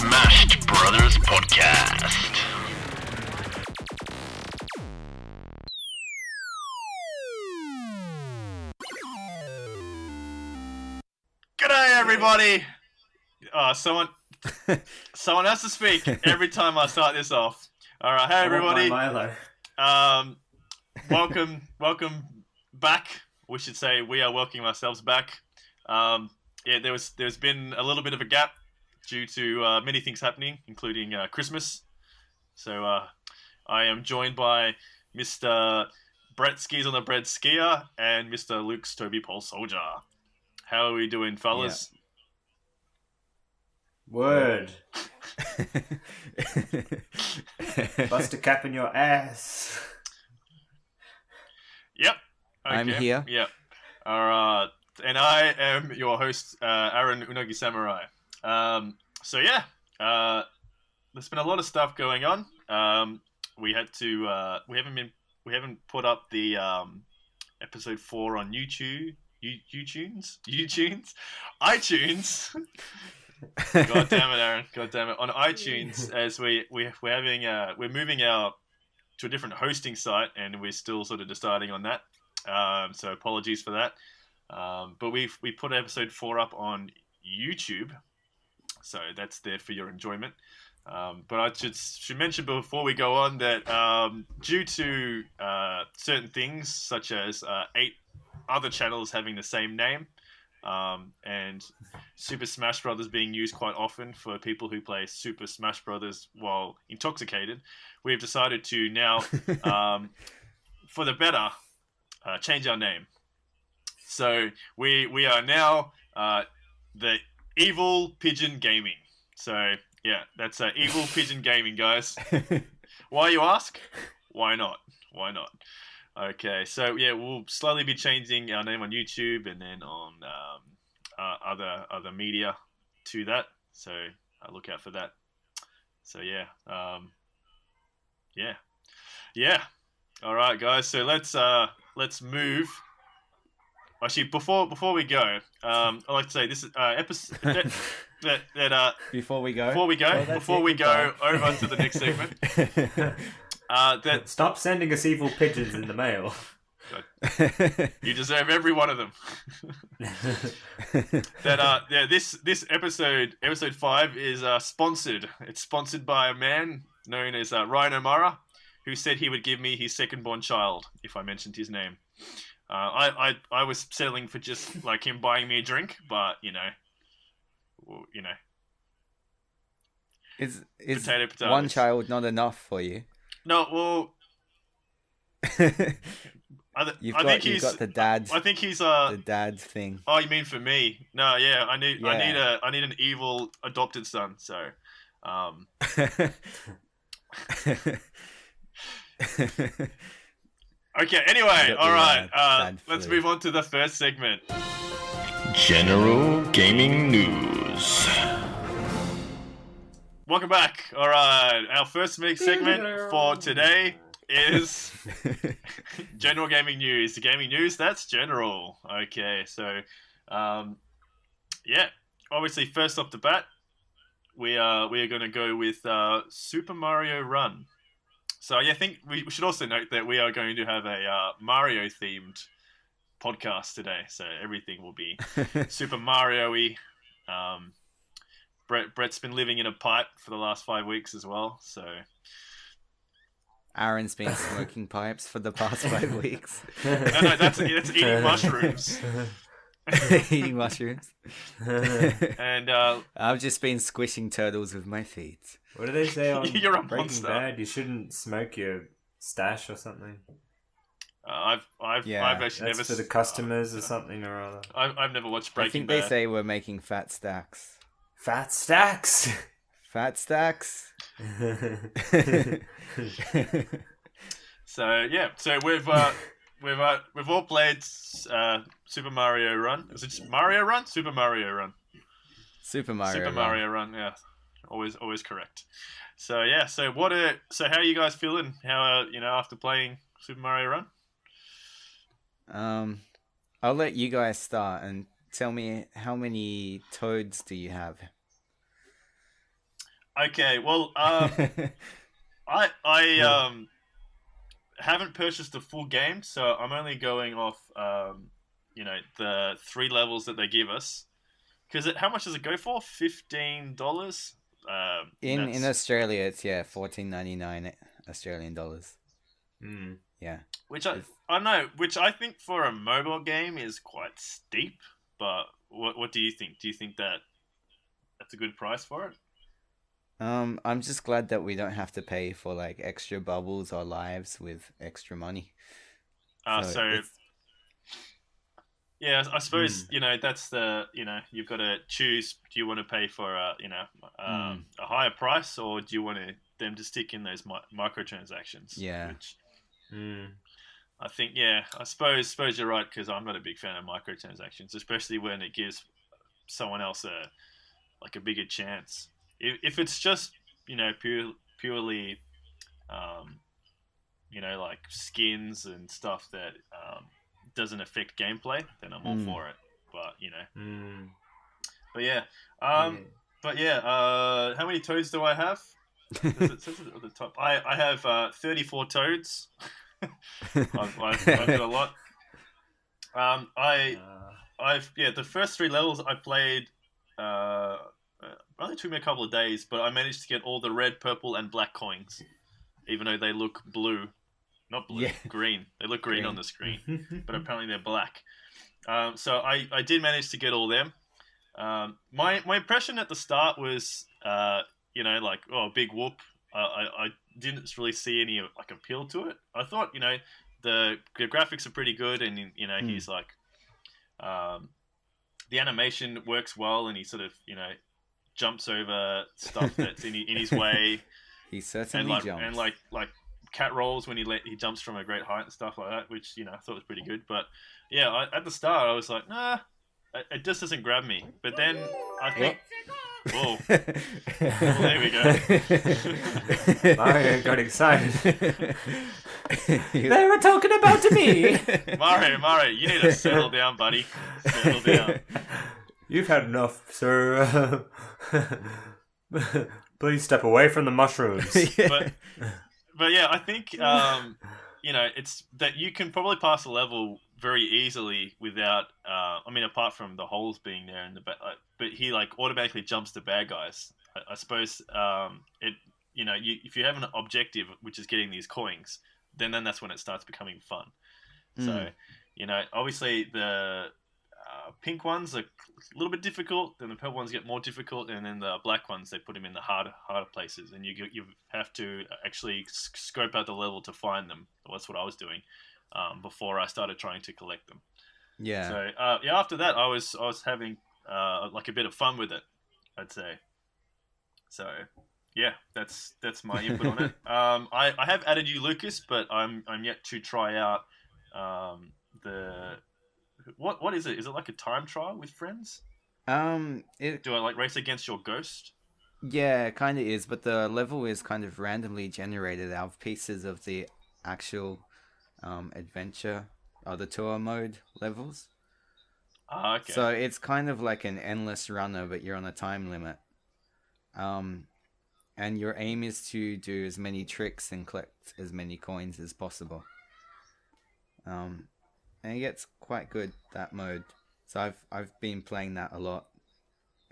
Smashed Brothers Podcast. G'day, everybody. Someone has to speak every time I start this off. All right, hey everybody. Milo. Welcome back. We should say we are welcoming ourselves back. There's been a little bit of a gap due to many things happening, including Christmas. So I am joined by Mr. Brett Skis on the Bread Skier and Mr. Luke's Toby Pole Soldier. How are we doing, fellas? Yeah. Word. Bust a cap in your ass. Yep. Okay. I'm here. Yep. All right. And I am your host, Aaron Unagi Samurai. There's been a lot of stuff going on. We haven't put up the episode 4 on iTunes. God damn it, Aaron. God damn it. On iTunes, as we're moving out to a different hosting site, and we're still sort of deciding on that. So apologies for that. But we put episode 4 up on YouTube, so that's there for your enjoyment. But I should mention before we go on that due to certain things, such as 8 other channels having the same name, and Super Smash Brothers being used quite often for people who play Super Smash Brothers while intoxicated, we've decided to now, for the better, change our name. So we are now the Evil Pigeon Gaming. So yeah, that's Evil Pigeon Gaming, guys. Why, you ask? Why not? Why not? Okay, so yeah, we'll slowly be changing our name on YouTube and then on other media to that. So look out for that. So yeah. All right, guys. So let's move. Actually, before we go, I'd like to say this is episode Before we go over to the next segment. Stop sending us evil pigeons in the mail. You deserve every one of them. This episode 5 is sponsored. It's sponsored by a man known as Ryan O'Mara, who said he would give me his second-born child if I mentioned his name. I was settling for just like him buying me a drink, but Is potato. one child not enough for you? No, well, You've got the dad's. I think he's the dad's thing. Oh, you mean for me? No, yeah, I need an evil adopted son. So, okay. Anyway, all right. Let's move on to the first segment. General Gaming News. Welcome back. All right, our first segment for today is General Gaming News. The gaming news that's general. Okay, so obviously first off the bat, we are going to go with Super Mario Run. So I think we should also note that we are going to have a Mario themed podcast today. So everything will be Super Mario-y. Brett's been living in a pipe for the last 5 weeks as well, so Aaron's been smoking pipes for the past 5 weeks. No, that's eating mushrooms. Eating mushrooms. And I've just been squishing turtles with my feet. What do they say on You're a Breaking monster. Bad? You shouldn't smoke your stash or something. I've actually never for the customers or something or other. I've never watched Breaking Bad. I think Bad. they say we're making fat stacks. Fat stacks. Fat stacks. So we've all played Super Mario Run. Is it just Mario Run? Super Mario Run. Super Mario Run. Yeah, always correct. So yeah, so how are you guys feeling? How after playing Super Mario Run? I'll let you guys start and tell me how many toads do you have? Okay, well, I haven't purchased the full game, so I'm only going off the 3 levels that they give us. Because how much does it go for? $15. In That's Australia, it's 14.99 Australian dollars. Mm. Yeah, which I don't know, which I think for a mobile game is quite steep. But what do you think? Do you think that that's a good price for it? I'm just glad that we don't have to pay for like extra bubbles or lives with extra money. So So it's yeah, I suppose Mm. that's the you've got to choose. Do you want to pay for mm, a higher price, or do you want them to stick in those microtransactions? yeah. Which Mm. I think, I suppose you're right, because I'm not a big fan of microtransactions, especially when it gives someone else a bigger chance. If it's just purely like skins and stuff that doesn't affect gameplay, then I'm all Mm. for it. But Mm. but yeah, Yeah. but yeah. How many toads do I have? It says it at the top. I have 34 toads. I've got a lot. I've the first 3 levels I played. Only took me a couple of days, but I managed to get all the red, purple, and black coins, even though they look blue. Not blue, Yeah. green. They look green on Green. the screen, but apparently they're black. So I did manage to get all them. My impression at the start was, like, oh, big whoop. I didn't really see any like appeal to it. I thought, the graphics are pretty good, and Mm. he's like, um, the animation works well, and he sort of jumps over stuff that's in his way, He and certainly like jumps. cat rolls when he jumps from a great height and stuff like that, which I thought was pretty good. But yeah, at the start I was like, nah, it just doesn't grab me. But then I think, whoa, well, there we go. Mario got excited. They were talking about me. Mario, you need to settle down, buddy. Settle down. You've had enough, sir. Please step away from the mushrooms. But but yeah, I think it's that you can probably pass a level very easily without. I mean, apart from the holes being there in the back, but he like automatically jumps the bad guys. I suppose it. If you have an objective, which is getting these coins, then that's when it starts becoming fun. So, Mm. obviously the pink ones are a little bit difficult. Then the purple ones get more difficult, and then the black ones they put them in the harder places, and you have to actually scope out the level to find them. Well, that's what I was doing before I started trying to collect them. Yeah. So after that I was having like a bit of fun with it, I'd say. So yeah, that's my input on it. I have added you, Lucas, but I'm yet to try out the what is it? Is it like a time trial with friends? It Do I like race against your ghost? yeah, kind of is, but the level is kind of randomly generated out of pieces of the actual adventure or the tour mode levels. Okay. So it's kind of like an endless runner, but you're on a time limit. Um, and your aim is to do as many tricks and collect as many coins as possible. And it gets quite good, that mode. So I've been playing that a lot,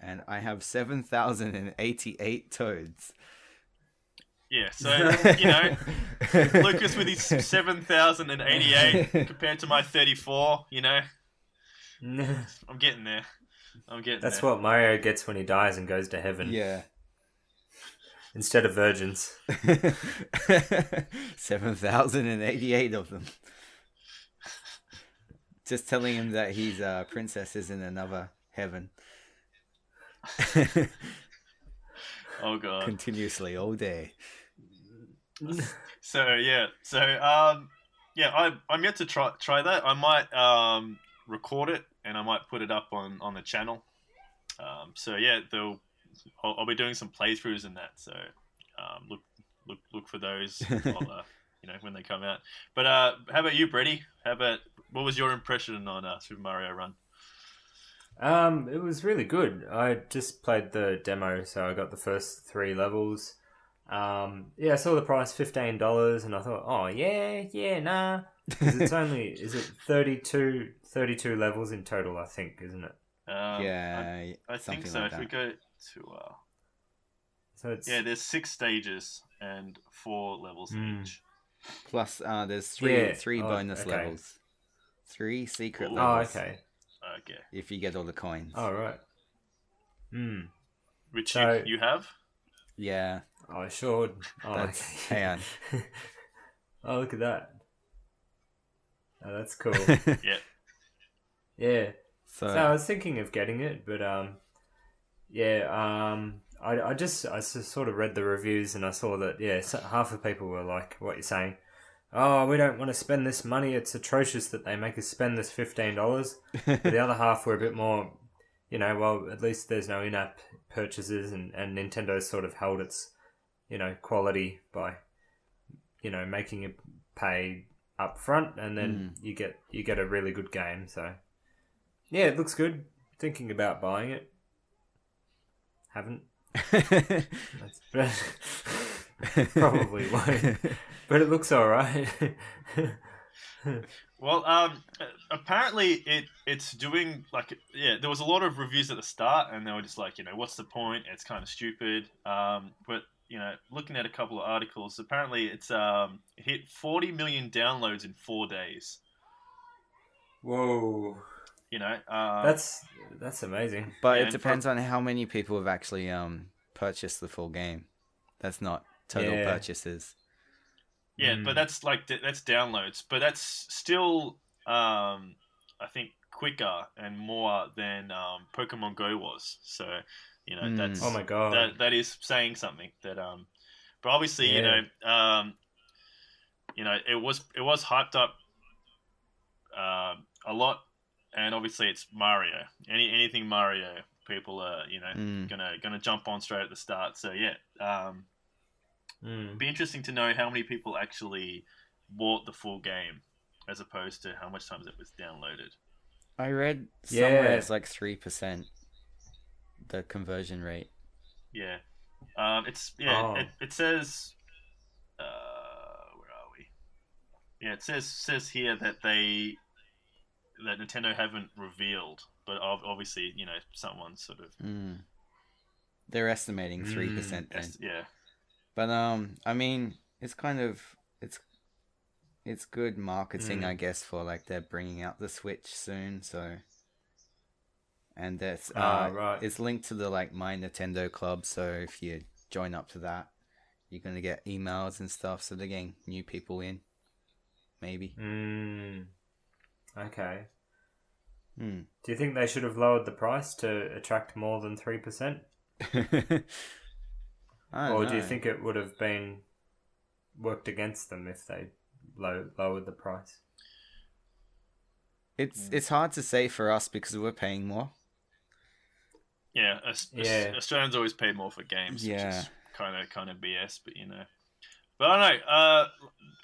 and I have 7,088 toads. Yeah. So Lucas with his 7,088 compared to my 34. I'm getting there. That's what Mario gets when he dies and goes to heaven. Yeah. Instead of virgins. 7,088 of them. Just telling him that he's princesses in another heaven. Oh god. Continuously all day. So yeah. So I'm yet to try that. I might record it and I might put it up on the channel. So yeah, I'll be doing some playthroughs in that. So look for those while, when they come out. But how about you, Brady? What was your impression on Super Mario Run? It was really good. I just played the demo, so I got the first 3 levels. Yeah, I saw the price $15, and I thought, oh yeah, nah, because it's only is it 32 levels in total, I think, isn't it? Yeah, I think something so. like If we that. go to So it's yeah, there's 6 stages and 4 levels each. Plus, there's yeah. three Oh, bonus okay. levels, 3 secret Ooh. Oh, levels. okay. Okay. If you get all the coins. All right. Hmm. Which So, you have? Yeah, I sure. Oh, that's okay. hang Oh, look at that. Oh, that's cool. on. Yeah. Yeah. So So I was thinking of getting it, but yeah, I just sort of read the reviews and I saw that half of people were like what you're saying. Oh, we don't want to spend this money. It's atrocious that they make us spend this $15. But the other half were a bit more, well, at least there's no in-app purchases, and Nintendo's sort of held its, quality by, making it pay up front, and then you get a really good game. So yeah, it looks good. Thinking about buying it. Haven't. That's probably won't. But it looks alright. Well, apparently it's doing there was a lot of reviews at the start, and they were just like, what's the point? It's kind of stupid. But looking at a couple of articles, apparently it's hit 40 million downloads in 4 days. Whoa. That's amazing. But Yeah, it depends on how many people have actually purchased the full game. That's not total purchases. Yeah, but that's that's downloads, but that's still I think quicker and more than Pokemon Go was. So that's Oh my god. that is saying something that but obviously it was hyped up a lot, and obviously it's Mario. Anything Mario, people are gonna jump on straight at the start. So yeah. It'd be interesting to know how many people actually bought the full game as opposed to how much times it was downloaded. I read somewhere it's like 3%, the conversion rate. Yeah. It says where are we? Yeah, it says here that that Nintendo haven't revealed, but obviously, someone sort of They're estimating 3% then. Yeah. But I mean, it's kind of it's good marketing, I guess, for like they're bringing out the Switch soon. So, and that's right. it's linked to the like My Nintendo Club. So if you join up to that, you're gonna get emails and stuff. So they're getting new people in, maybe. Okay. Do you think they should have lowered the price to attract more than 3%? Or do you think it would have been worked against them if they lowered the price? It's hard to say for us because we're paying more. Yeah, Australians always pay more for games, Yeah. which is kind of BS, but But I don't know.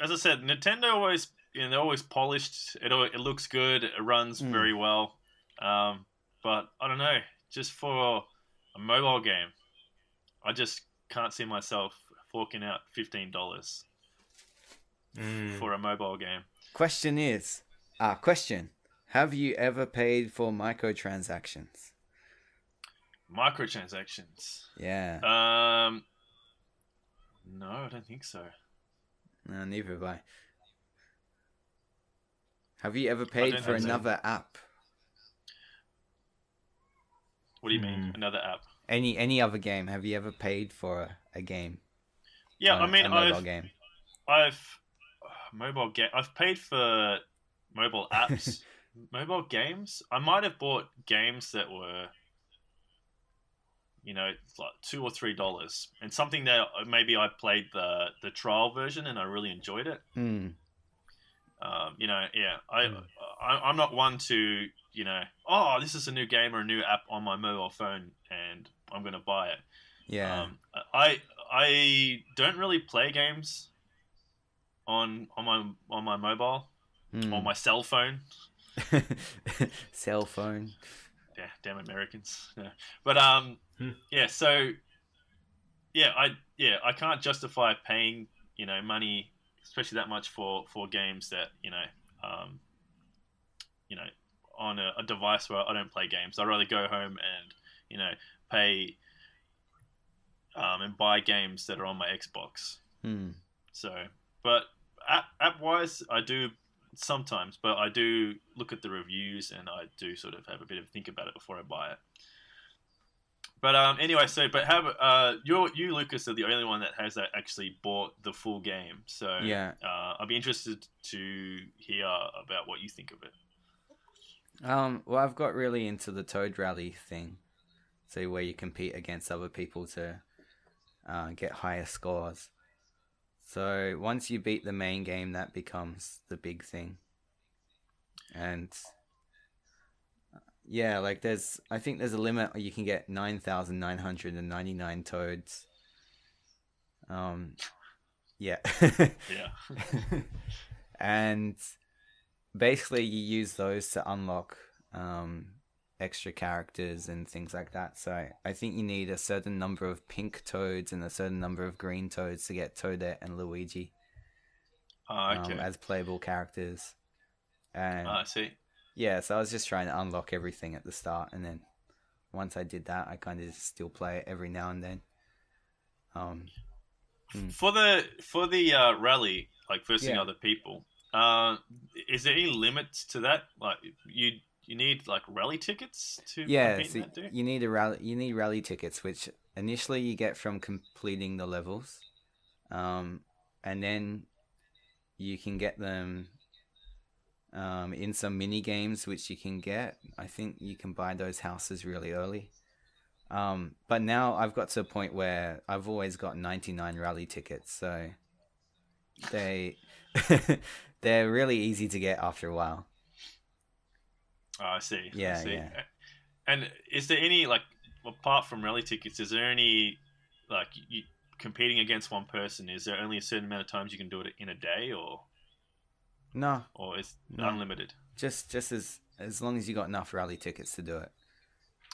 As I said, Nintendo always they're always polished. It looks good. It runs very well. But I don't know. Just for a mobile game, I just can't see myself forking out $15 for a mobile game. Question: have you ever paid for microtransactions? Microtransactions. Yeah. No, I don't think so. No, neither have I. Have you ever paid for another app? What do you mean, another app? Any other game? Have you ever paid for a game? Yeah, I mean, a mobile game. I've paid for mobile apps, mobile games. I might have bought games that were, like $2 or $3, and something that maybe I played the trial version and I really enjoyed it. I'm not one to this is a new game or a new app on my mobile phone and I'm gonna buy it. Yeah. I don't really play games on my mobile or my cell phone. Cell phone. yeah, damn Americans. Yeah. But Hmm. yeah. So I can't justify paying money, especially that much for games that um, you know on a device where I don't play games. I'd rather go home and pay and buy games that are on my Xbox. Hmm. So, but app wise, I do sometimes, but I do look at the reviews and I do sort of have a bit of think about it before I buy it. But anyway, so but how you Lucas are the only one that has actually bought the full game. So Yeah. I'd be interested to hear about what you think of it. Well, I've got really into the Toad Rally thing, so where you compete against other people to get higher scores. So once you beat the main game, that becomes the big thing. And yeah, like I think there's a limit. You can get 9,999 toads. Yeah. Yeah. And basically you use those to unlock extra characters and things like that. So I think you need a certain number of pink toads and a certain number of green toads to get Toadette and Luigi Okay. as playable characters. And I see. yeah, so I was just trying to unlock everything at the start, and then once I did that, I kind of just still play it every now and then. For the rally, like versing other people, is there any limits to that? Like you need like rally tickets to compete So in that, do you? you need rally tickets, which initially you get from completing the levels, and then you can get them in some mini games, which you can get. I think you can buy those houses really early. But now I've got to a point where I've always got 99 rally tickets, so they they're really easy to get after a while. Oh, I see. Yeah, I see. yeah. And is there any, like, apart from rally tickets, is there any, like, you competing against one person? Is there only a certain amount of times you can do it in a day, or No, is No. unlimited? just as long as you got enough rally tickets to do it.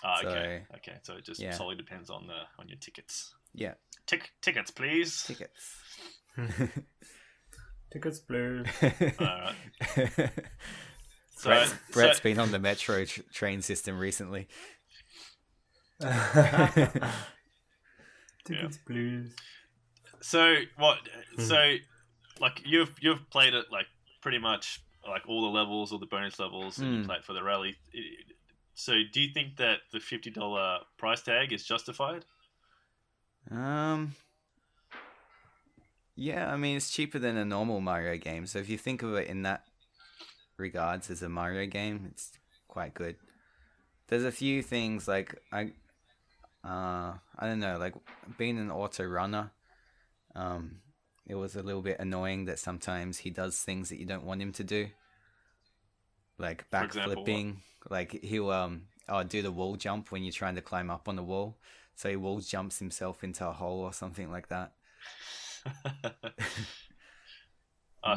Okay. Okay. So it just yeah. solely depends on your tickets. Yeah, Tickets, please. tickets. Tickets, please. All right. Brett's been on the metro train system recently. Tickets, please. So what? So like you've played it like pretty much like all the levels, all the bonus levels, and you played for the rally. So do you think that the $50 price tag is justified? Yeah, I mean it's cheaper than a normal Mario game. So if you think of it in that regards as a Mario game, it's quite good. There's a few things like I don't know, like being an auto runner, it was a little bit annoying that sometimes he does things that you don't want him to do, like backflipping. Like he'll do the wall jump when you're trying to climb up on the wall, so he wall jumps himself into a hole or something like that.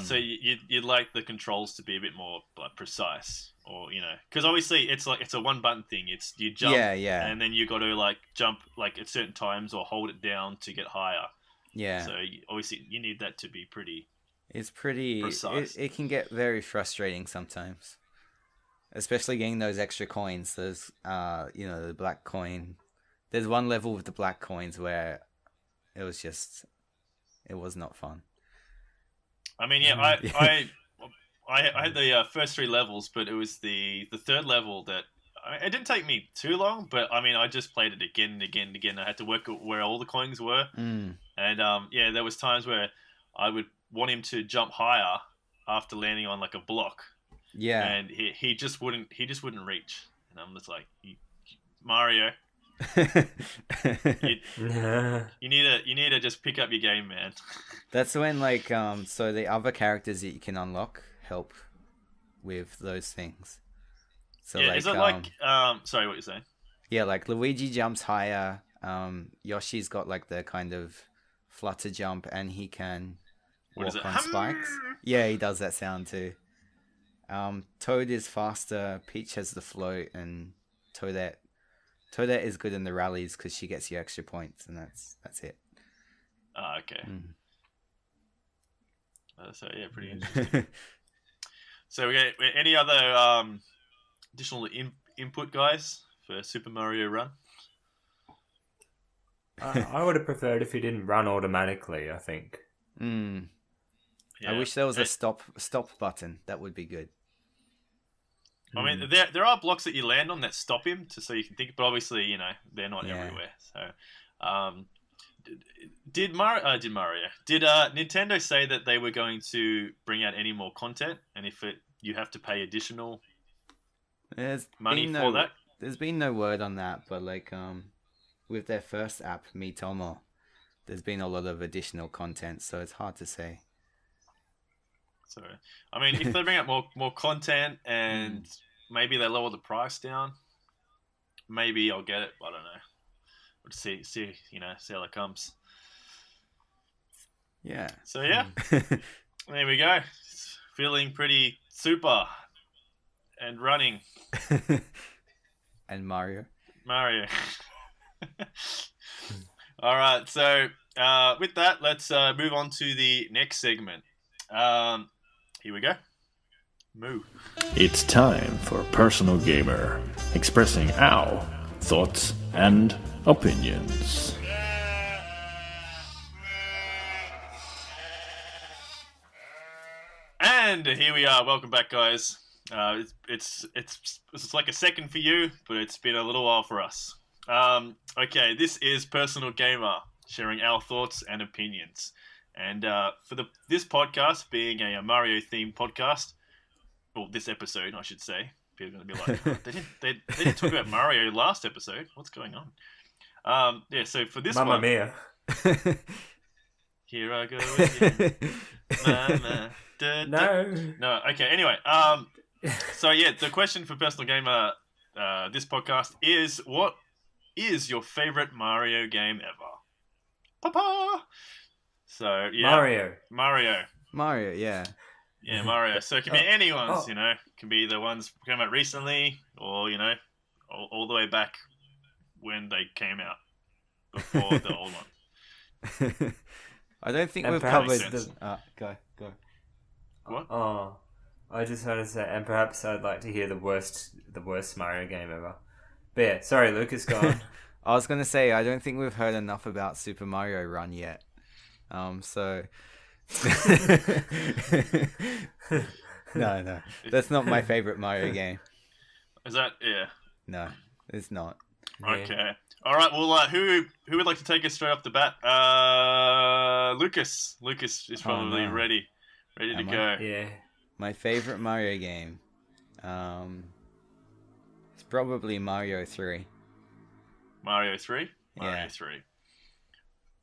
So you'd like the controls to be a bit more like precise, or because obviously it's a one button thing. It's you jump, and then you got to like jump like at certain times or hold it down to get higher. Yeah. So obviously you need that to be pretty. It's pretty precise. It can get very frustrating sometimes, especially getting those extra coins. Those the black coin. There's one level with the black coins where it was not fun. I mean, yeah, I had the first 3 levels, but it was the third level that it didn't take me too long. But I mean, I just played it again and again and again. I had to work out where all the coins were, and there was times where I would want him to jump higher after landing on like a block, and he just wouldn't reach, and I'm just like, Mario. you need to just pick up your game, man. That's when so the other characters that you can unlock help with those things. So is it sorry, what you're saying? Yeah, like Luigi jumps higher. Yoshi's got like the kind of flutter jump, and he can walk on spikes. Yeah, he does that sound too. Toad is faster. Peach has the float, and Toadette. Toadette is good in the rallies because she gets you extra points, and that's it. Okay. So yeah, pretty interesting. So we got any other additional input, guys, for Super Mario Run? I would have preferred if he didn't run automatically. I think. I wish there was a stop button. That would be good. I mean, there are blocks that you land on that stop him, so you can think. But obviously, you know, they're not everywhere. So, did Nintendo say that they were going to bring out any more content, and if you have to pay additional money for that? There's been no word on that, but like with their first app, Miitomo, there's been a lot of additional content, so it's hard to say. So, I mean, if they bring out more content and maybe they lower the price down, maybe I'll get it. I don't know. We'll see how it comes. Yeah. So yeah, there we go. It's feeling pretty super and running. And Mario. All right. So with that, let's move on to the next segment. Here we go. Moo. It's time for Personal Gamer, expressing our thoughts and opinions. And here we are. Welcome back, guys. It's like a second for you, but it's been a little while for us. Okay, this is Personal Gamer, sharing our thoughts and opinions. And for this podcast being a Mario themed podcast, or this episode, I should say, people are going to be like, oh, they didn't talk about Mario last episode. What's going on? Yeah. So for this Mamma one, Mia. Here I go again. Mama. No. Okay. Anyway. So yeah, the question for Personal Gamer, this podcast is: what is your favorite Mario game ever? Papa. So yeah, Mario, yeah. Yeah, Mario. So it can be anyone's, you know. It can be the ones that came out recently, or, you know, all the way back when they came out, before the old one. I don't think And we've perhaps covered... Go. What? Oh, I just wanted to say, and perhaps I'd like to hear the worst Mario game ever. But yeah, sorry, Lucas, go on. I was going to say, I don't think we've heard enough about Super Mario Run yet. So... No. That's not my favorite Mario game. Is that... Yeah. No, it's not. Okay. All right, well, who would like to take us straight off the bat? Lucas. Lucas is probably ready to go. Yeah. My favorite Mario game, it's probably Mario 3. Mario 3? Yeah. Mario 3.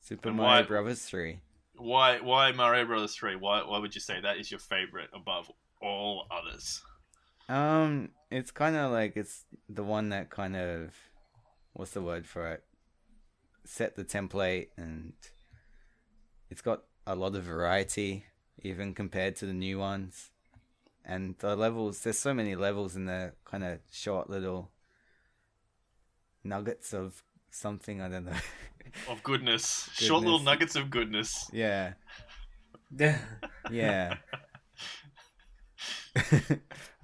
Super Mario Brothers 3. Why Mario Brothers 3? Why would you say that is your favorite above all others? It's kind of like it's the one that kind of, what's the word for it? Set the template, and it's got a lot of variety, even compared to the new ones. And the levels, there's so many levels in the kind of short little nuggets of something, I don't know. Of goodness. Short little nuggets of goodness. Yeah. Yeah.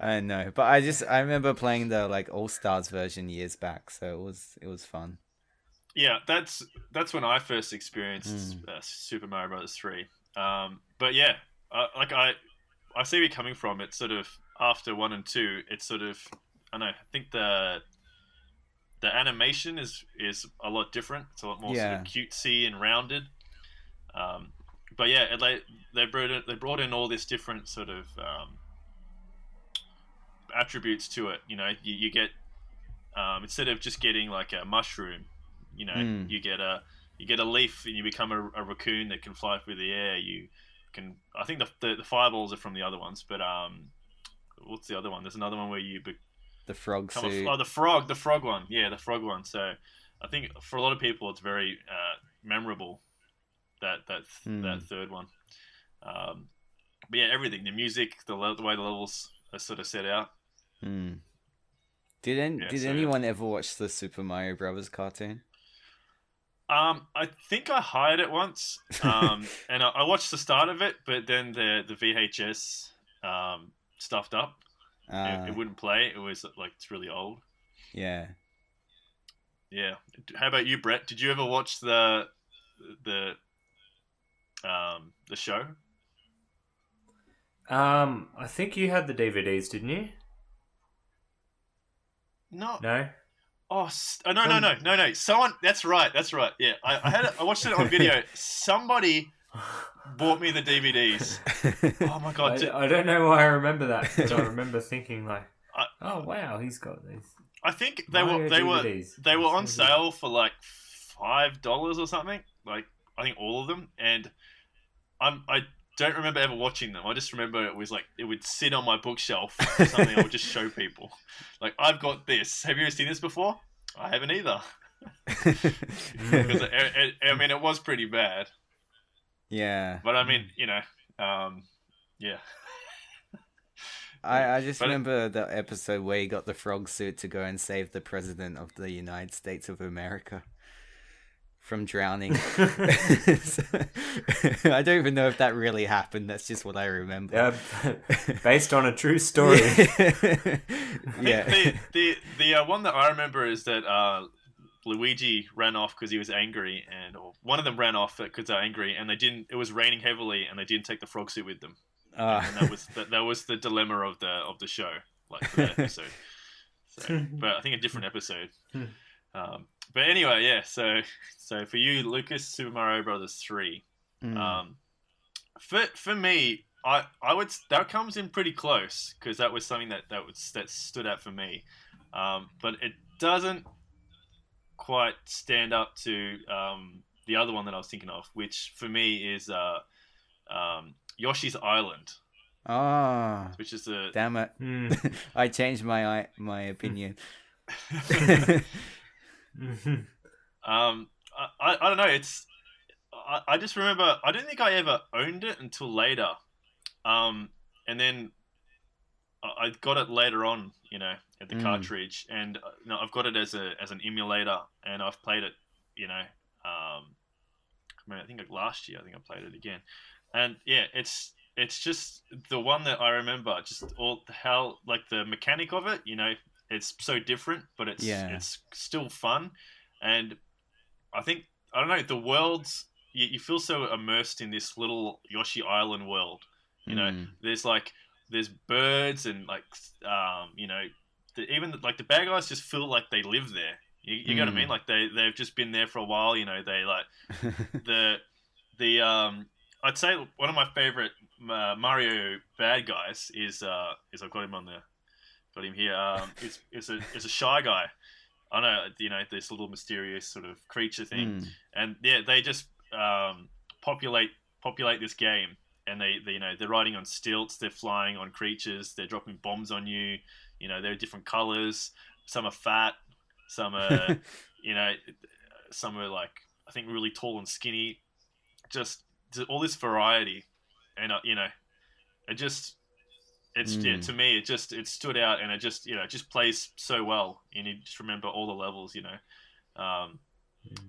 I don't know, but I remember playing the like All Stars version years back, so it was fun. Yeah, that's when I first experienced Super Mario Bros. 3. But yeah, I see where you're coming from. It's sort of after 1 and 2. It's sort of, I don't know. I think the animation is a lot different. It's a lot more sort of cutesy and rounded. But yeah, they brought in all this different sort of attributes to it. You know, you get instead of just getting like a mushroom, you know, you get a leaf and you become a raccoon that can fly through the air. You can, I think the fireballs are from the other ones, but what's the other one? There's another one where you the frog suit. The frog one. Yeah, the frog one. So I think for a lot of people it's very memorable, that third one. But yeah, everything, the music, the way the levels are sort of set out. Did so, anyone ever watch the Super Mario Brothers cartoon? I think I hired it once, and I watched the start of it, but then the VHS stuffed up. It wouldn't play. It was like it's really old. Yeah. Yeah. How about you, Brett? Did you ever watch the show? I think you had the DVDs, didn't you? No. No. Oh no! Someone. That's right. Yeah, I had it. I watched it on video. Somebody bought me the DVDs. Oh my god! I don't know why I remember that. But I remember thinking like, oh wow, he's got these. I think Mario they DVDs. were on sale for like $5 or something. Like I think all of them, and I don't remember ever watching them. I just remember it was like it would sit on my bookshelf or something. I would just show people, like I've got this. Have you ever seen this before? I haven't either. Because I mean, it was pretty bad. Yeah. But I mean, yeah. I just remember the episode where he got the frog suit to go and save the president of the United States of America from drowning. I don't even know if that really happened. That's just what I remember. Yeah, based on a true story. Yeah. The one that I remember is that Luigi ran off because he was angry, or one of them ran off because they're angry, and they didn't. It was raining heavily, and they didn't take the frog suit with them. And that was the dilemma of the show, like for that episode. So, but I think a different episode. But anyway, yeah. So for you, Lucas, Super Mario Brothers 3. For me, I would that comes in pretty close because that was something that stood out for me. But it doesn't quite stand up to the other one that I was thinking of, which for me is Yoshi's Island. Oh, which is the damn it! I changed my opinion. I don't know. I just remember I don't think I ever owned it until later, and then I got it later on, at the cartridge, and I've got it as an emulator, and I've played it, I think last year I think I played it again, and yeah, it's just the one that I remember, just all how like the mechanic of it, it's so different, but it's still fun, and I don't know, the worlds you feel so immersed in this little Yoshi Island world, there's birds and like even like the bad guys just feel like they live there. You know what I mean? Like they've just been there for a while. They like the I'd say one of my favorite Mario bad guys is I've got him here. It's a shy guy. I know, this little mysterious sort of creature thing, and yeah, they just populate this game, and they're riding on stilts, they're flying on creatures, they're dropping bombs on you. They're different colors. Some are fat, some are some are like I think really tall and skinny. Just all this variety, and it just. To me, it stood out, and it just plays so well, and you just remember all the levels.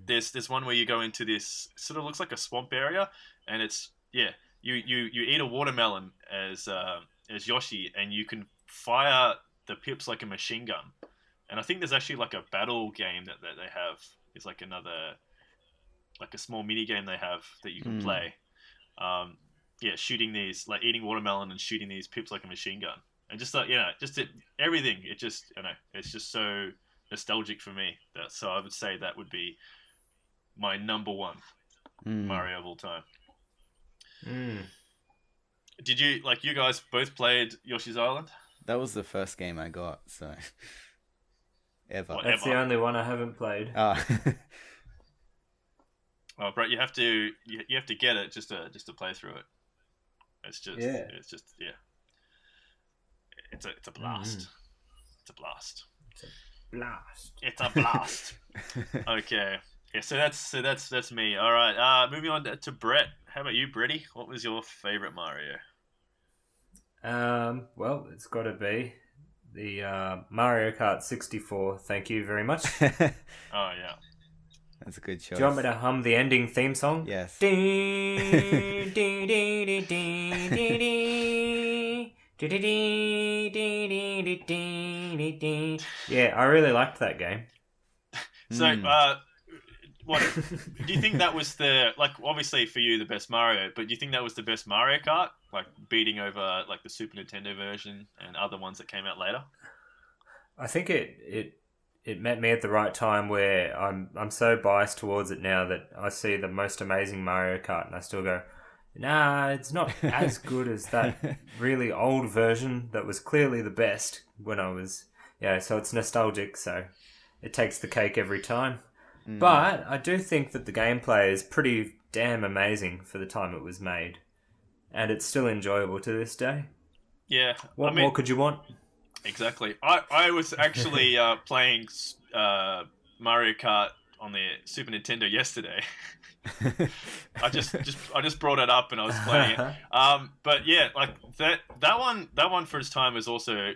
There's one where you go into this sort of looks like a swamp area, and it's you eat a watermelon as Yoshi, and you can fire the pips like a machine gun, and I think there's actually like a battle game that they have. It's like a small mini game they have that you can play. Shooting these, like eating watermelon and shooting these pips like a machine gun, and just like everything. It just it's just so nostalgic for me. So I would say that would be my number one Mario of all time. Did you guys both played Yoshi's Island? That was the first game I got, so ever. That's the only one I haven't played. Oh, Brett, you have to get it just to play through it. It's just it's a blast. It's a blast. It's a blast. Okay. Yeah, so that's me. All right. Moving on to Brett. How about you, Bretty? What was your favorite Mario? Well, it's got to be the Mario Kart 64. Thank you very much. Oh yeah. That's a good choice. Do you want me to hum the ending theme song? Yes. Yeah, I really liked that game. So, what do you think that was obviously for you the best Mario, but do you think that was the best Mario Kart, like beating over like the Super Nintendo version and other ones that came out later? I think it met me at the right time where I'm so biased towards it now that I see the most amazing Mario Kart and I still go, nah, it's not as good as that really old version that was clearly the best when I was, so it's nostalgic, so it takes the cake every time. But I do think that the gameplay is pretty damn amazing for the time it was made. And it's still enjoyable to this day. Yeah. What more could you want? Exactly. I was actually playing Mario Kart on the Super Nintendo yesterday. I just brought it up and I was playing it. But yeah, like that one for its time was also,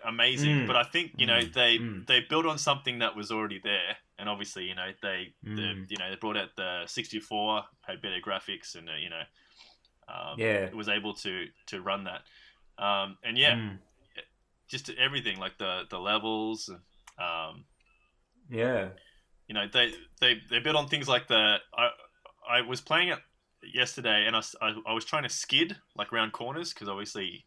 amazing. But I think, they built on something that was already there, and obviously, they brought out the 64, had better graphics, and it was able to run that. Just everything, like the levels, they built on things like I was playing it yesterday, and I was trying to skid like around corners, because obviously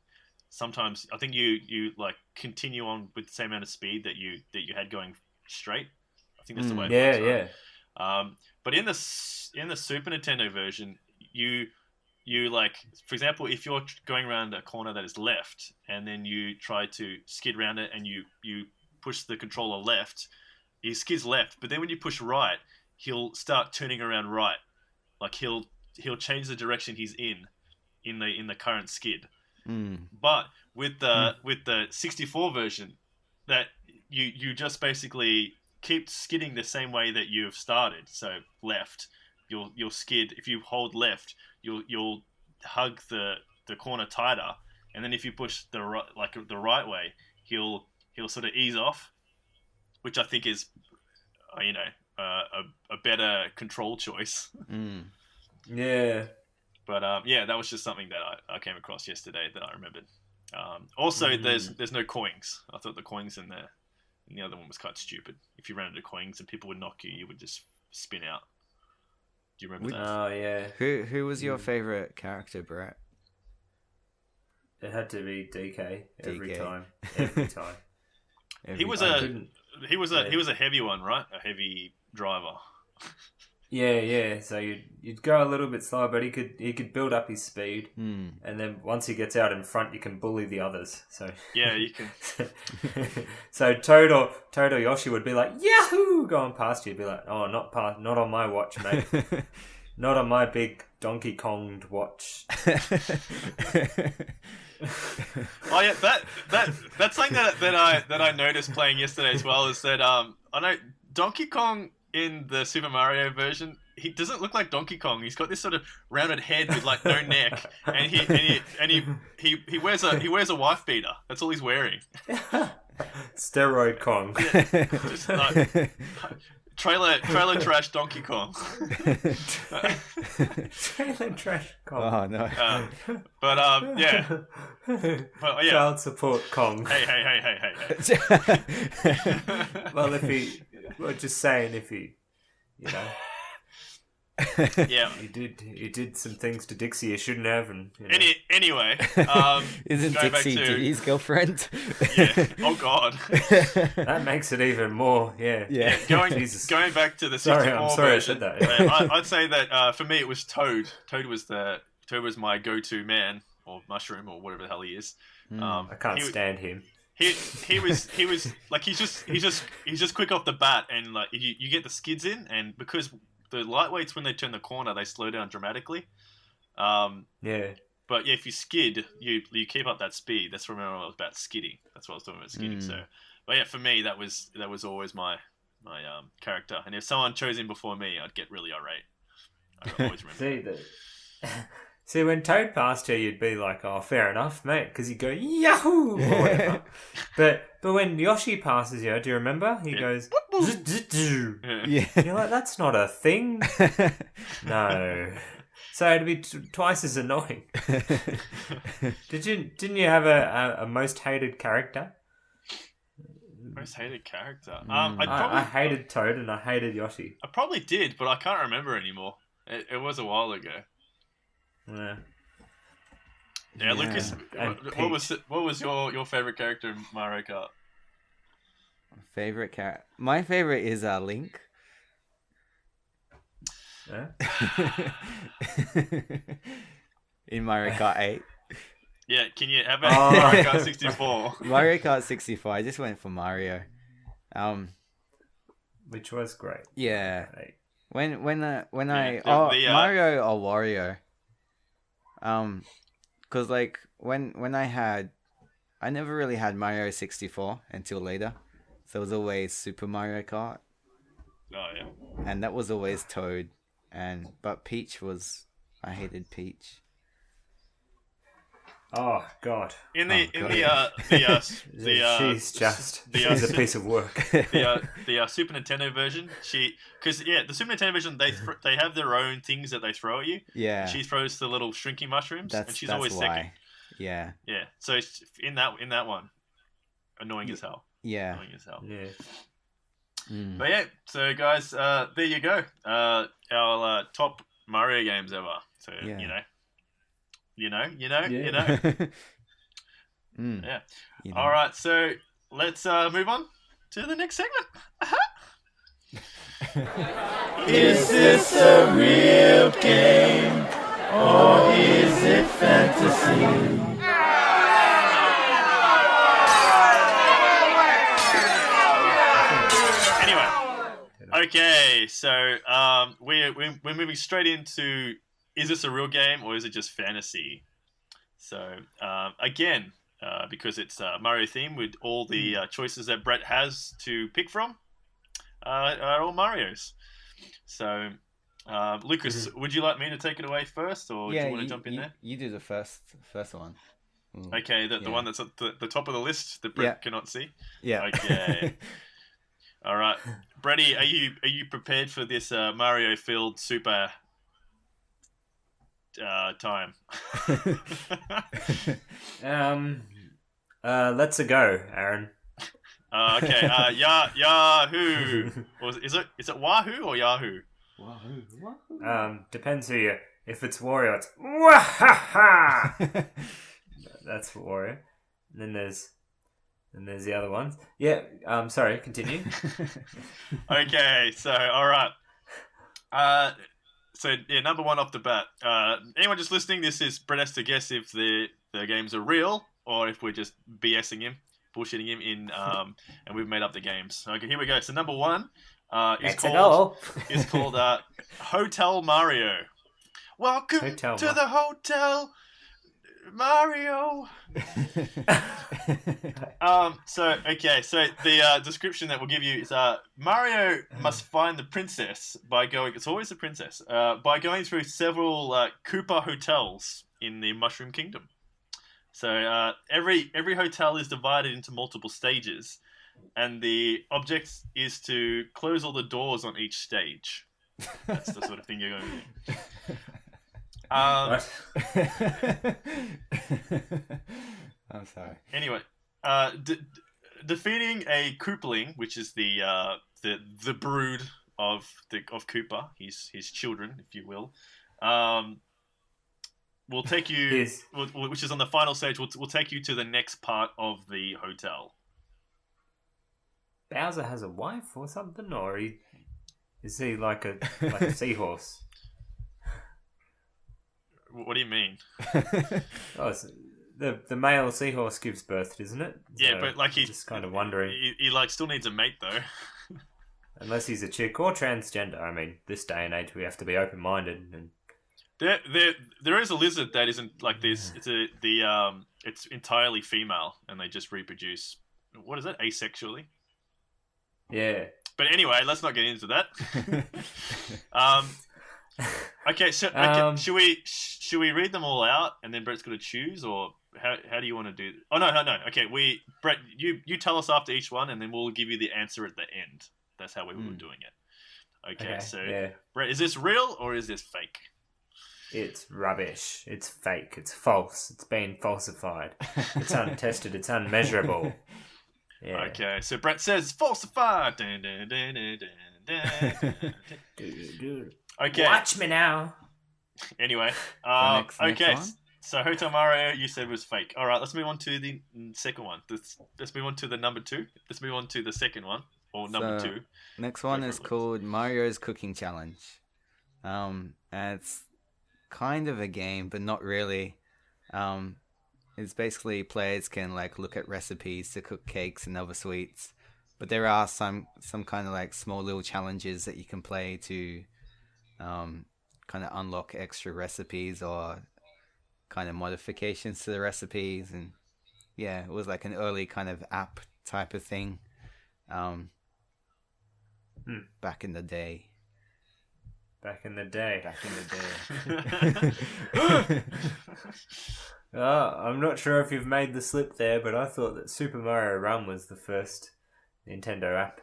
sometimes I think you like continue on with the same amount of speed that you had going straight. I think that's the way it works, right? But in the Super Nintendo version, you like, for example, if you're going around a corner that is left, and then you try to skid around it, and you push the controller left, he skids left. But then when you push right, he'll start turning around right. Like he'll change the direction he's in the current skid. But with the 64 version, that you just basically keep skidding the same way that you've started. So left, you'll skid. If you hold left, you'll hug the corner tighter, and then if you push the right way, he'll sort of ease off, which I think is a better control choice. Yeah. But that was just something that I came across yesterday that I remembered. Also, there's no coins. I thought the coins in the other one was quite stupid. If you ran into coins and people would knock you, you would just spin out. Do you remember that? Oh yeah. Who was your favorite character, Brett? It had to be DK every DK. time. Every time. He was a heavy one, right? A heavy driver. Yeah. So you'd go a little bit slower, but he could build up his speed, and then once he gets out in front, you can bully the others. So yeah, you can. So Toad Yoshi would be like Yahoo going past you. You'd be like, oh, not on my watch, mate. Not on my big Donkey Konged watch. Oh yeah, that's something that I noticed playing yesterday as well, is that I know Donkey Kong in the Super Mario version, he doesn't look like Donkey Kong. He's got this sort of rounded head with like no neck, and he wears a wife beater. That's all he's wearing. Steroid Kong. Yeah, just like trailer trash Donkey Kong. Trailer trash Kong. Oh no. Yeah. Well, yeah. Child support Kong. Hey. Well, just saying, if he, yeah, he did some things to Dixie he shouldn't have, and anyway, isn't going back Dixie to- Diddy's girlfriend? yeah. Oh God. that makes it even more. Yeah. Going back to the 64 I'm sorry version, I said that. I'd say that for me it was Toad. Toad was my go-to man, or mushroom, or whatever the hell he is. I can't stand him. He was like he's just quick off the bat, and like you get the skids in, and because the lightweights, when they turn the corner, they slow down dramatically. Yeah. But yeah, if you skid, you keep up that speed. That's what I was about skidding. That's what I was talking about skidding. So, but yeah, for me that was always my character. And if someone chose him before me, I'd get really irate. I always remember. See, when Toad passed you, you'd be like, "Oh, fair enough, mate," because you'd go Yahoo or whatever. but when Yoshi passes you, do you remember? He goes. Yeah. You're like, that's not a thing. No. So it'd be twice as annoying. Didn't you have a most hated character? Most hated character. I hated Toad and I hated Yoshi. I probably did, but I can't remember anymore. It was a while ago. Yeah. Yeah, Lucas. And What was your favorite character in Mario Kart? Favorite character? My favorite is Link. Yeah? In Mario Kart 8. Yeah, can you have Mario Kart 64? Mario Kart 64. I just went for Mario. Which was great. Yeah. Right. When Yeah, Mario or Wario. Cause like when I never really had Mario 64 until later, so it was always Super Mario Kart, Oh yeah. and that was always Toad, but Peach was, I hated Peach. Oh God. She's a piece of work. the Super Nintendo version, because the Super Nintendo version they have their own things that they throw at you. Yeah. She throws the little shrinking mushrooms, and she's always why. second. Yeah. Yeah. So it's in that one, annoying as hell. Yeah. Annoying as hell. Yeah. But yeah, so guys, there you go. Our top Mario games ever. So Yeah. you know. Yeah. Yeah. You know. All right, so let's move on to the next segment. Is this a real game or is it fantasy? Anyway, okay, so we're moving straight into, is this a real game or is it just fantasy? So again, because it's Mario theme, with all the choices that Brett has to pick from, are all Marios. So, Lucas, would you like me to take it away first, or do you want to jump in there? You do the first one. Okay, the one that's at the top of the list that Brett cannot see. Yeah. Okay. All right, Bretty, are you prepared for this Mario-filled super time? Let's go, Aaron. Okay. Yahoo. Or is it Wahoo or Yahoo? Wahoo. Depends who you. If it's Wario, it's Wahaha. That's for Wario. And then there's the other ones. Yeah. Sorry. Continue. Okay. So all right. So yeah, number one off the bat. Anyone just listening, this is Brett has to guess if the games are real or if we're just BSing him, bullshitting him in, and we've made up the games. Okay, here we go. So number one is called Hotel Mario. Welcome to the Hotel Mario. So the description that we'll give you is Mario must find the princess by going. It's always the princess by going through several Koopa hotels in the Mushroom Kingdom. So every hotel is divided into multiple stages, and the object is to close all the doors on each stage. That's the sort of thing you're going to do. What? I'm sorry. Anyway, defeating a Koopaling, which is the brood of Koopa, his children, if you will, will take you, which is on the final stage. Will take you to the next part of the hotel. Bowser has a wife or something, or is he like a seahorse? What do you mean? Oh, the male seahorse gives birth, isn't it? Yeah, So but like he's just kind of wondering. He like still needs a mate though. Unless he's a chick or transgender. I mean, this day and age, we have to be open-minded. And there is a lizard that isn't like this. It's entirely female, and they just reproduce. What is it? Asexually. yeah. But anyway, let's not get into that. Okay, so should we read them all out and then Brett's got to choose, or how do you want to do? Oh no. Okay, Brett, you tell us after each one, and then we'll give you the answer at the end. That's how we were doing it. Okay, so yeah. Brett, is this real or is this fake? It's rubbish. It's fake. It's false. It's been falsified. It's untested. It's unmeasurable. Yeah. Okay, so Brett says falsified. Dun, dun, dun, dun, dun, dun. Dude. Okay. Watch me now. Anyway, Next okay. one? So Hotel Mario, you said was fake. All right, let's move on to the second one. Let's move on to the number 2. Let's move on to the second one, or number 2. Next one is called Mario's Cooking Challenge. And it's kind of a game, but not really. It's basically players can like look at recipes to cook cakes and other sweets, but there are some kind of like small little challenges that you can play to kind of unlock extra recipes or kind of modifications to the recipes. And yeah, it was like an early kind of app type of thing back in the day. Back in the day. Okay. I'm not sure if you've made the slip there, but I thought that Super Mario Run was the first Nintendo app.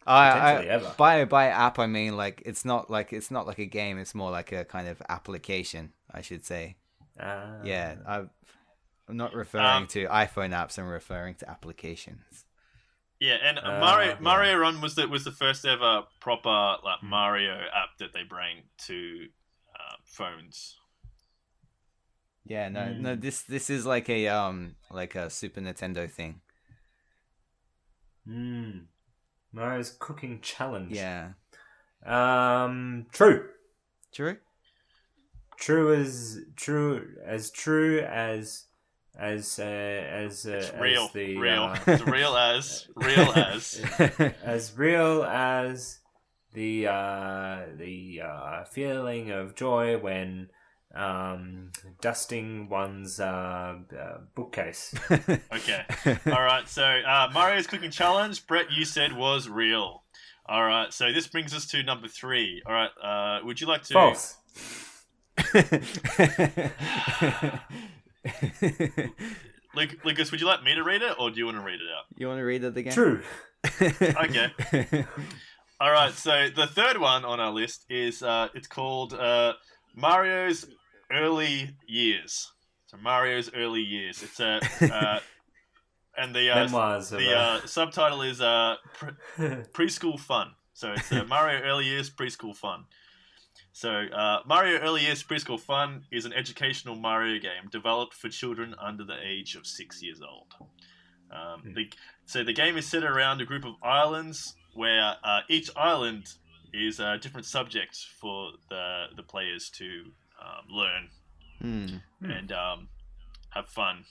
Potentially ever. By app I mean like it's not like a game. It's more like a kind of application, I should say. Yeah, I'm not referring to iPhone apps. I'm referring to applications. Yeah, and Mario Run was the first ever proper like Mario app that they bring to phones. Yeah, no. This is like a Super Nintendo thing. Mario's Cooking Challenge. Yeah. True. True. True as It's real. as the real. It's real as as real as the feeling of joy when dusting one's bookcase. Okay. All right. So Mario's Cooking Challenge, Brett, you said was real. All right. So this brings us to number 3. All right. Would you like to? False. Lucas, would you like me to read it, or do you want to read it out? You want to read it again? True. Okay. All right. So the third one on our list is it's called Mario's Early Years. So Mario's Early Years. It's a and the Memoirs subtitle is Preschool Fun. So it's Mario Early Years Preschool Fun. So Mario Early Years Preschool Fun is an educational Mario game developed for children under the age of 6 years old. So the game is set around a group of islands where each island is a different subject for the players to learn and have fun.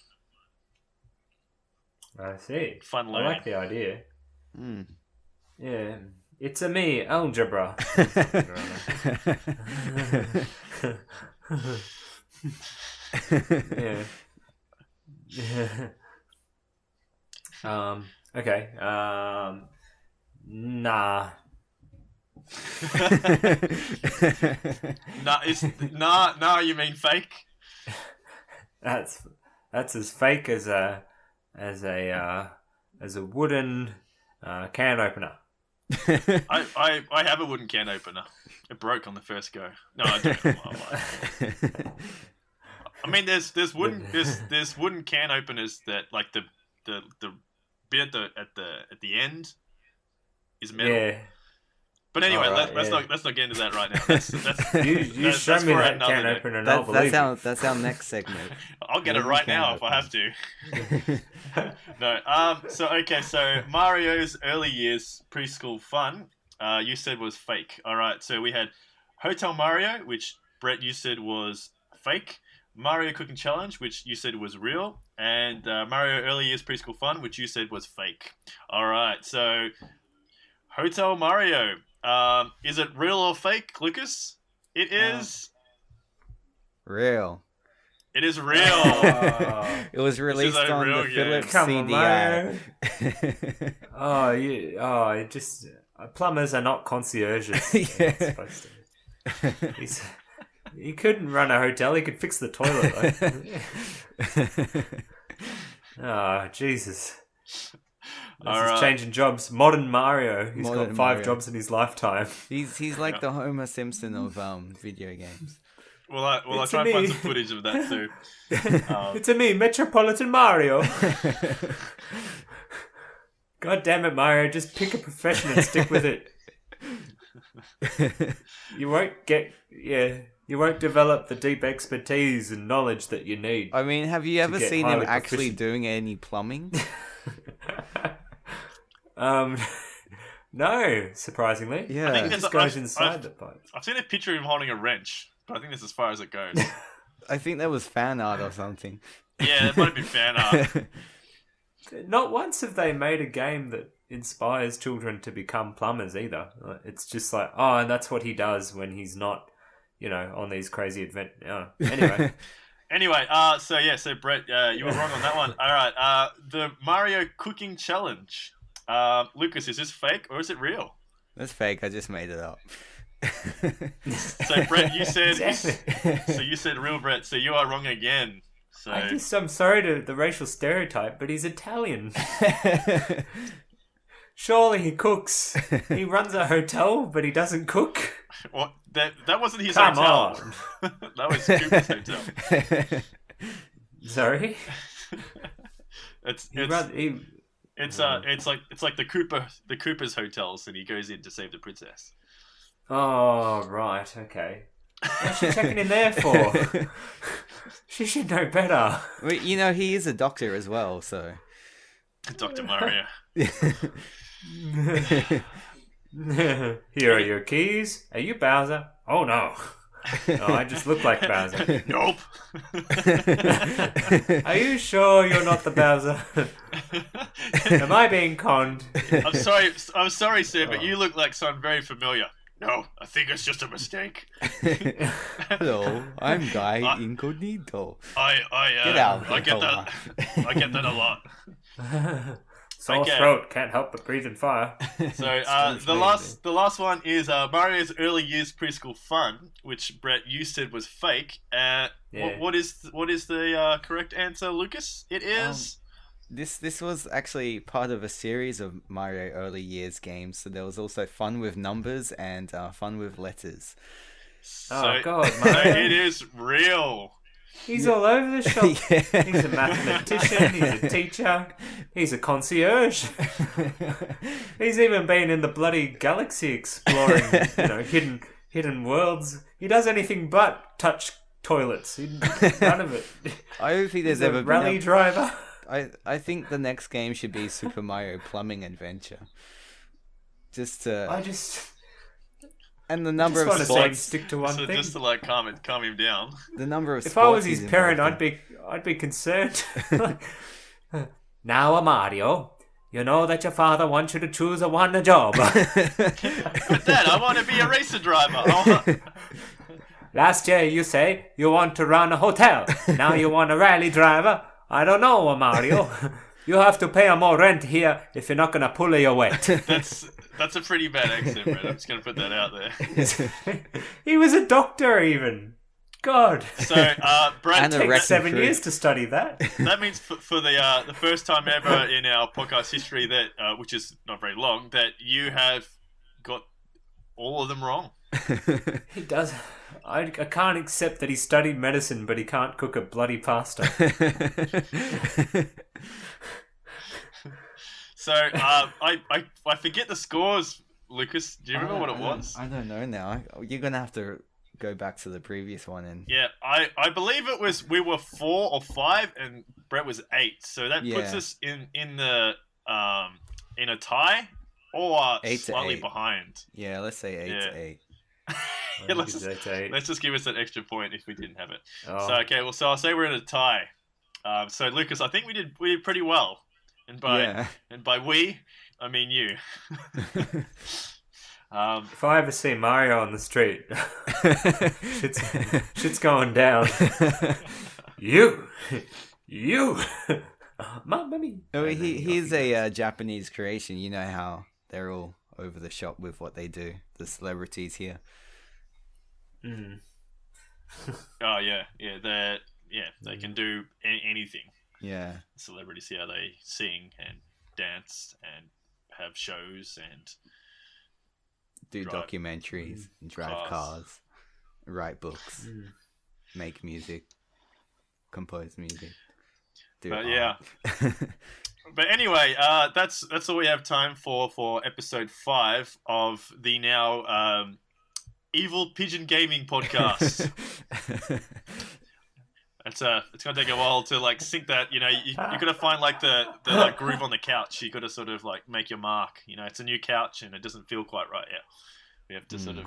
I see. Fun I learning. like the idea. Yeah. It's a me, algebra. Yeah. Okay. Nah. Nah, you mean fake? That's as fake as a wooden can opener. I have a wooden can opener. It broke on the first go. No, I don't. I mean, there's wooden can openers that like the bit at the end is metal. Yeah. But anyway, right, let's not get into that right now. That's You show me that can opener and I'll believe you. That's our next segment. I'll get it right now if I have to. No. So Mario's Early Years Preschool Fun, you said was fake. All right. So we had Hotel Mario, which Brett you said was fake. Mario Cooking Challenge, which you said was real, and Mario Early Years Preschool Fun, which you said was fake. All right. So Hotel Mario. Is it real or fake, Lucas? It is real. It is real. It was released on the Philips CDI. CDI. Plumbers are not concierges. Yeah. Supposed to. He couldn't run a hotel. He could fix the toilet, though. Oh, Jesus. He's changing jobs. Modern Mario. He's got 5 jobs in his lifetime. He's like the Homer Simpson of video games. Well, I try and find some footage of that too. It's a me, Metropolitan Mario. God damn it, Mario! Just pick a profession and stick with it. You won't develop the deep expertise and knowledge that you need. I mean, have you ever seen him actually doing any plumbing? No, surprisingly. Yeah. I think It just goes inside the pipe. I've seen a picture of him holding a wrench, but I think that's as far as it goes. I think that was fan art or something. Yeah, that might have been fan art. Not once have they made a game that inspires children to become plumbers either. It's just like, oh, and that's what he does when he's not, on these crazy anyway. Anyway, so Brett, you were wrong on that one. All right, the Mario cooking challenge. Lucas, is this fake or is it real? That's fake. I just made it up. So Brett, you said you said real, Brett. So you are wrong again. So I'm sorry to the racial stereotype, but he's Italian. Surely he cooks. He runs a hotel, but he doesn't cook. What? That wasn't his Come hotel. on. That was Cooper's hotel. Sorry. It's like the Cooper's hotels, and he goes in to save the princess. Oh right, okay. What's she checking in there for? She should know better. Well, he is a doctor as well, so. Dr. Mario. Here are your keys. Are you Bowser? Oh no. Oh, I just look like Bowser. Nope. Are you sure you're not the Bowser? Am I being conned? I'm sorry, sir, but you look like someone very familiar. No, I think it's just a mistake. Hello, I'm Guy Incognito. Get out. I get that a lot. Sore throat, can't help but breathe in fire. So the last one is Mario's early years preschool fun, which Brett you said was fake. What is the correct answer, Lucas? It is. This was actually part of a series of Mario early years games. So there was also fun with numbers and fun with letters. God, Mario. It is real. He's all over the shop. Yeah. He's a mathematician. He's a teacher. He's a concierge. He's even been in the bloody galaxy exploring, hidden worlds. He does anything but touch toilets. None of it. I don't think there's He's ever a rally driver. I think the next game should be Super Mario Plumbing Adventure. And the number of spots. Stick to one thing. Just to calm him down. The number of. If I was his parent, I'd be concerned. Now, Mario, you know that your father wants you to choose a job. But Dad, I want to be a racer driver. Last year you said you want to run a hotel. Now you want a rally driver. I don't know, Mario. You have to pay more rent here if you're not going to pull your weight. That's a pretty bad accent, Brett. I'm just going to put that out there. He was a doctor, even. God. So, Brad, it takes 7 years to study that. That means for the first time ever in our podcast history that, which is not very long, that you have got all of them wrong. He does. I can't accept that he studied medicine, but he can't cook a bloody pasta. So, I forget the scores, Lucas. Do you remember what it was? I don't know now. You're going to have to go back to the previous one. Yeah, I believe it was, we were 4 or 5 and Brett was 8. So that puts us in a tie or slightly behind. Yeah, let's say 8 to 8. Yeah, let's just give us that extra point if we didn't have it. Oh. So okay, so I'll say we're in a tie. So Lucas, I think we did pretty well, and by we, I mean you. If I ever see Mario on the street, shit's going down. You, mommy. No, he's a Japanese creation. You know how they're all over the shop with what they do. The celebrities here. Mm. Oh yeah, they can do anything. Yeah. Celebrities, yeah, they sing and dance and have shows and Do drive documentaries, drive cars, write books, make music, compose music. But yeah. But anyway, that's all we have time for episode 5 of the now Evil Pigeon Gaming podcast. It's gonna take a while to like sync that. You know, you gotta find like the like groove on the couch. You gotta sort of like make your mark. You know, it's a new couch and it doesn't feel quite right yet. We have to sort of.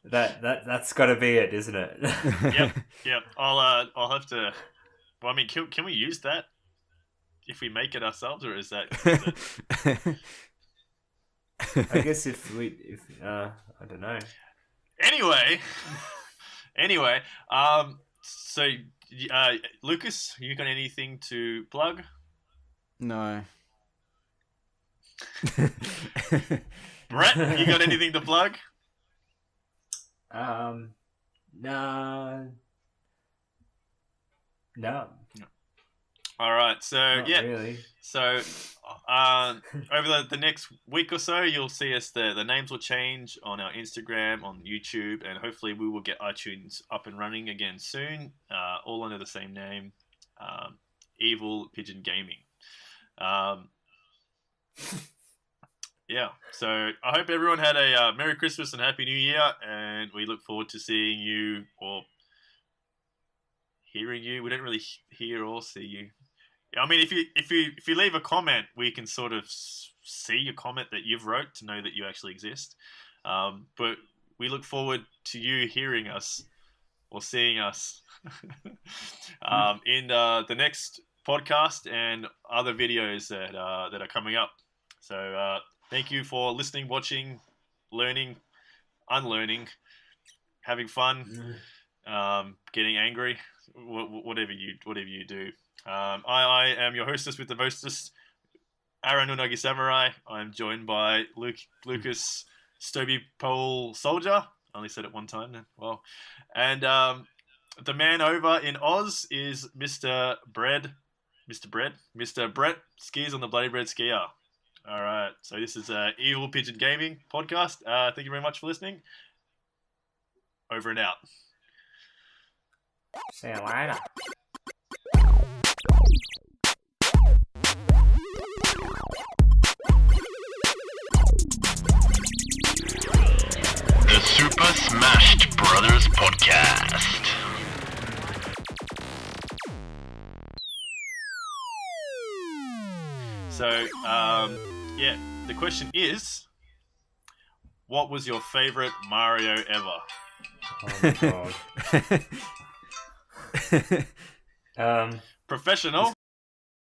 That's got to be it, isn't it? Yep. I'll have to. Well, I mean, can we use that if we make it ourselves, or is that? I guess if I don't know. Anyway, so Lucas, you got anything to plug? No. Brett, you got anything to plug? No. All right, so Not really. So over the next week or so, you'll see us there. The names will change on our Instagram, on YouTube, and hopefully we will get iTunes up and running again soon. All under the same name, Evil Pigeon Gaming. Yeah, so I hope everyone had a Merry Christmas and Happy New Year, and we look forward to seeing you or hearing you. We don't really hear or see you. I mean, if you leave a comment, we can sort of see your comment that you've wrote to know that you actually exist. But we look forward to you hearing us or seeing us in the next podcast and other videos that are coming up. So thank you for listening, watching, learning, unlearning, having fun, getting angry, whatever you do. I am your hostess with the mostest, Aaron Unagi Samurai. I'm joined by Lucas Stoby Pole Soldier. I only said it one time. Well, and the man over in Oz is Mr. Brett Skis on the Bloody Bread Skier. All right, so this is Evil Pigeon Gaming podcast. Thank you very much for listening. Over and out. See you later. The Super Smashed Brothers Podcast. So, the question is, what was your favorite Mario ever? Oh my god. Professional